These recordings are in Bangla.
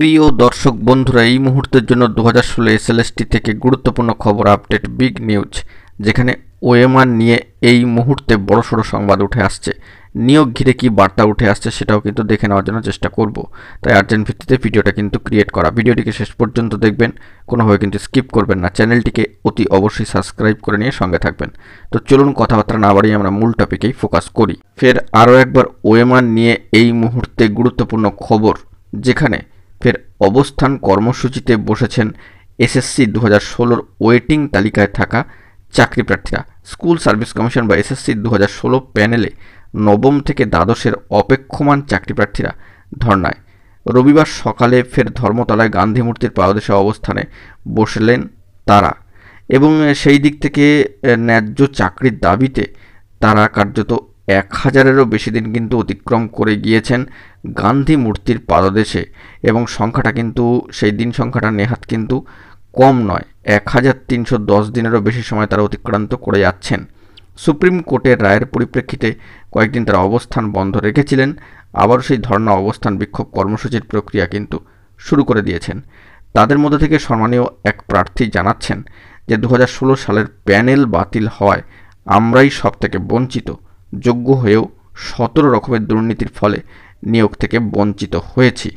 প্রিয় দর্শক বন্ধুরা, এই মুহূর্তের জন্য 2016 এসএলএসটি থেকে গুরুত্বপূর্ণ খবর আপডেট, বিগ নিউজ, যেখানে ওএমআর নিয়ে এই মুহূর্তে বড়সড় সংবাদ উঠে আসছে। নিয়োগ ঘিরে কি বার্তা উঠে আসছে সেটাও কিন্তু দেখে নেওয়ার জন্য চেষ্টা করব। তাই আর্জেন্ট ভিত্তিতে ভিডিওটা কিন্তু ক্রিয়েট করা। ভিডিওটিকে শেষ পর্যন্ত দেখবেন, কোনোভাবে কিন্তু স্কিপ করবেন না। চ্যানেলটিকে অতি অবশ্যই সাবস্ক্রাইব করে নিয়ে সঙ্গে থাকবেন। তো চলুন কথাবার্তা না বাড়িয়ে আমরা মূল টপিকেই ফোকাস করি। ফের আরও একবার ওএমআর নিয়ে এই মুহূর্তে গুরুত্বপূর্ণ খবর, যেখানে ফের অবস্থান কর্মসূচিতে বসেছেন এসএসসি 2016 ওয়েটিং তালিকায় থাকা চাকরি প্রার্থীরা। স্কুল সার্ভিস কমিশন বা এসএসসি 2016 প্যানেলে নবম থেকে দ্বাদশের অপেক্ষমান চাকরি প্রার্থীরা ধর্নায়। রবিবার সকালে ফের ধর্মতলায় গান্ধী মূর্তির পাদদেশে অবস্থানে বসলেন তারা, এবং সেই দিক থেকে ন্যায্য চাকরির দাবিতে তারা কার্যত 1000-এরও বেশি দিন কিন্তু অতিক্রম করে গিয়েছেন গান্ধী মূর্তির পাদদেশে, এবং সংখ্যাটা কিন্তু সেই দিন সংখ্যাটা নেহাত কিন্তু কম নয়। 1310 দিনেরও বেশি সময় তারা অতিক্রান্ত করে যাচ্ছেন। সুপ্রিম কোর্টের রায়ের পরিপ্রেক্ষিতে কয়েকদিন তারা অবস্থান বন্ধ রেখেছিলেন, আবারও সেই ধর্ণা অবস্থান বিক্ষোভ কর্মসূচির প্রক্রিয়া কিন্তু শুরু করে দিয়েছেন। তাদের মধ্যে থেকে সম্মানীয় এক প্রার্থী জানাচ্ছেন যে 2016 সালের প্যানেল বাতিল হওয়ায় আমরাই সব থেকে বঞ্চিত, যোগ্য হয়েও 17 রকমের দুর্নীতির ফলে নিয়োগ থেকে বঞ্চিত হয়েছি।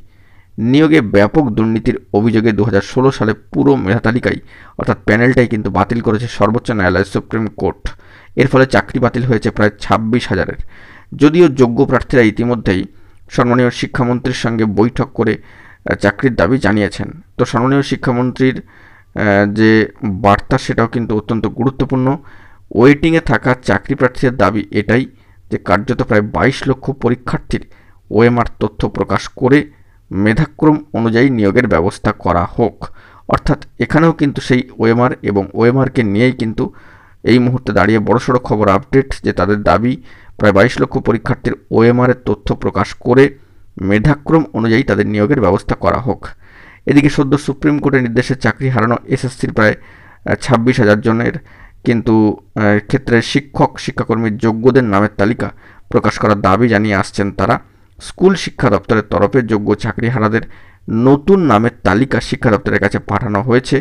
নিয়োগে ব্যাপক দুর্নীতির অভিযোগে 2016 সালে পুরো মেধা তালিকাই অর্থাৎ প্যানেলটাই কিন্তু বাতিল করেছে সর্বোচ্চ ন্যায়ালয়, সুপ্রিম কোর্ট। এর ফলে চাকরি বাতিল হয়েছে প্রায় 26,000-এর। যদিও যোগ্য প্রার্থীরা ইতিমধ্যেই সম্মানীয় শিক্ষামন্ত্রীর সঙ্গে বৈঠক করে চাকরির দাবি জানিয়েছেন। তো সম্মানীয় শিক্ষামন্ত্রীর যে বার্তা সেটাও কিন্তু অত্যন্ত গুরুত্বপূর্ণ। ওয়েটিংয়ে থাকা চাকরি প্রার্থীদের দাবি এটাই যে কার্যত প্রায় 22 লক্ষ পরীক্ষার্থীর ওএমআর তথ্য প্রকাশ করে মেধাক্রম অনুযায়ী নিয়োগের ব্যবস্থা করা হোক। অর্থাৎ এখানেও কিন্তু সেই ওএমআর এবং ওএমআরকে নিয়েই কিন্তু এই মুহূর্তে দাঁড়িয়ে বড়সড় খবর আপডেট, যে তাদের দাবি প্রায় 22 লক্ষ পরীক্ষার্থীর ওএমআরের তথ্য প্রকাশ করে মেধাক্রম অনুযায়ী তাদের নিয়োগের ব্যবস্থা করা হোক। এদিকে সদ্য সুপ্রিম কোর্টের নির্দেশে চাকরি হারানো এসএসসির প্রায় 26,000 জনের কিন্তু ক্ষেত্রে শিক্ষাকর্মীর যোগ্যদের নামের তালিকা প্রকাশ করার দাবি জানিয়ে আসছেন তারা। স্কুল শিক্ষা দপ্তরের তরফে যোগ্য চাকরিহারাদের নতুন নামের তালিকা শিক্ষা দপ্তরের কাছে পাঠানো হয়েছে,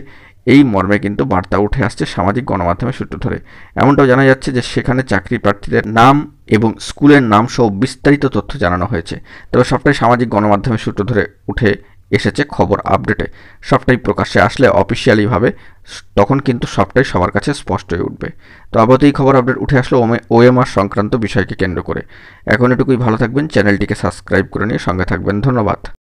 এই মর্মে কিন্তু বার্তা উঠে আসছে সামাজিক গণমাধ্যমের সূত্র ধরে। এমনটাও জানা যাচ্ছে যে সেখানে চাকরি প্রার্থীদের নাম এবং স্কুলের নাম সহ বিস্তারিত তথ্য জানানো হয়েছে। তবে সবটাই সামাজিক গণমাধ্যমের সূত্র ধরে উঠে এসেছে খবর আপডেটে। সবটাই প্রকাশ্যে আসলে অফিসিয়ালিভাবে তখন কিন্তু সবটাই সবার কাছে স্পষ্ট হয়ে উঠবে। তো আপাতত এই খবর আপডেট উঠে আসলো ওএমআর সংক্রান্ত বিষয়কে কেন্দ্র করে। এখন এটুকুই, ভালো থাকবেন, চ্যানেলটিকে সাবস্ক্রাইব করে নিয়ে সঙ্গে থাকবেন। ধন্যবাদ।